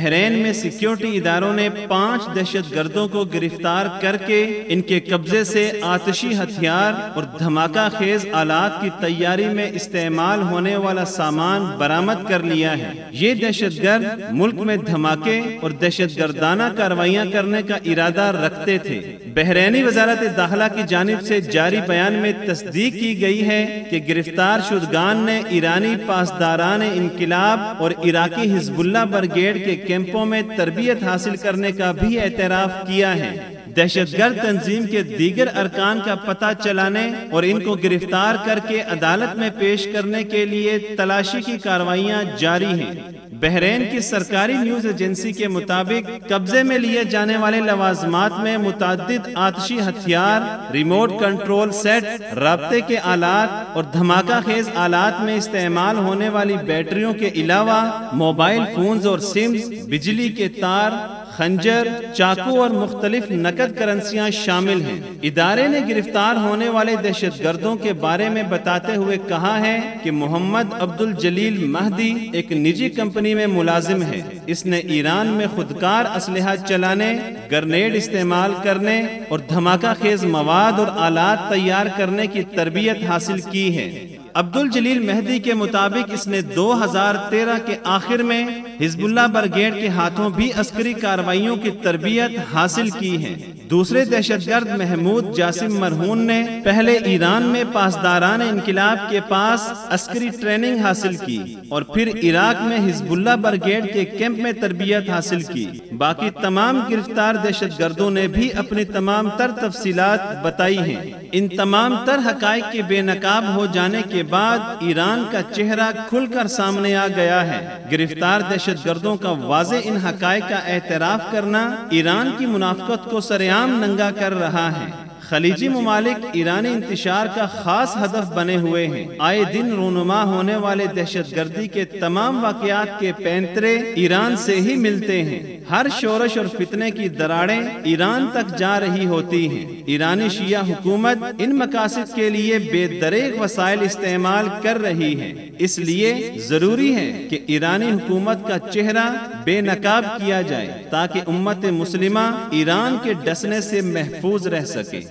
بحرین میں سیکیورٹی اداروں نے 5 دہشت گردوں کو گرفتار کر کے ان کے قبضے سے آتشی ہتھیار اور دھماکہ خیز آلات کی تیاری میں استعمال ہونے والا سامان برآمد کر لیا ہے۔ یہ دہشت گرد ملک میں دھماکے اور دہشت گردانہ کارروائیاں کرنے کا ارادہ رکھتے تھے۔ بحرینی وزارت داخلہ کی جانب سے جاری بیان میں تصدیق کی گئی ہے کہ گرفتار شدگان نے ایرانی پاسداران انقلاب اور عراقی حزب اللہ بریگیڈ کے کیمپوں میں تربیت حاصل کرنے کا بھی اعتراف کیا ہے۔ دہشت گرد تنظیم کے دیگر ارکان کا پتہ چلانے اور ان کو گرفتار کر کے عدالت میں پیش کرنے کے لیے تلاشی کی کارروائیاں جاری ہیں۔ بحرین کی سرکاری نیوز ایجنسی کے مطابق قبضے میں لیے جانے والے لوازمات میں متعدد آتشی ہتھیار، ریموٹ کنٹرول سیٹ، رابطے کے آلات اور دھماکہ خیز آلات میں استعمال ہونے والی بیٹریوں کے علاوہ موبائل فونز اور سمز، بجلی کے تار، خنجر، چاقو اور مختلف نقد کرنسیاں شامل ہیں۔ ادارے نے گرفتار ہونے والے دہشت گردوں کے بارے میں بتاتے ہوئے کہا ہے کہ محمد عبد الجلیل مہدی ایک نجی کمپنی میں ملازم ہے۔ اس نے ایران میں خودکار اسلحہ چلانے، گرنیڈ استعمال کرنے اور دھماکہ خیز مواد اور آلات تیار کرنے کی تربیت حاصل کی ہے۔ عبد الجلیل مہدی کے مطابق اس نے 2013 کے آخر میں حزب اللہ بریگیڈ کے ہاتھوں بھی عسکری کارروائیوں کی تربیت حاصل کی ہے۔ دوسرے دہشت گرد محمود جاسم مرہون نے پہلے ایران میں پاسداران انقلاب کے پاس عسکری ٹریننگ حاصل کی اور پھر عراق میں حزب اللہ بریگیڈ کے کیمپ میں تربیت حاصل کی۔ باقی تمام گرفتار دہشت گردوں نے بھی اپنی تمام تر تفصیلات بتائی ہیں۔ ان تمام تر حقائق کے بے نقاب ہو جانے کے بعد ایران کا چہرہ کھل کر سامنے آ گیا ہے۔ گرفتار دہشت گردوں کا واضح ان حقائق کا اعتراف کرنا ایران کی منافقت کو سرعام ننگا کر رہا ہے۔ خلیجی ممالک ایرانی انتشار کا خاص ہدف بنے ہوئے ہیں۔ آئے دن رونما ہونے والے دہشت گردی کے تمام واقعات کے پینترے ایران سے ہی ملتے ہیں۔ ہر شورش اور فتنے کی دراڑیں ایران تک جا رہی ہوتی ہیں۔ ایرانی شیعہ حکومت ان مقاصد کے لیے بے دریغ وسائل استعمال کر رہی ہے۔ اس لیے ضروری ہے کہ ایرانی حکومت کا چہرہ بے نقاب کیا جائے تاکہ امت مسلمہ ایران کے ڈسنے سے محفوظ رہ سکے۔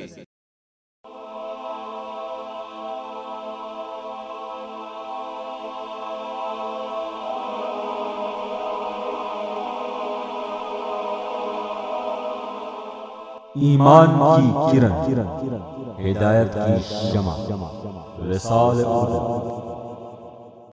ایمان کی کرن، ہدایت کی شمع، رسالہ اردو۔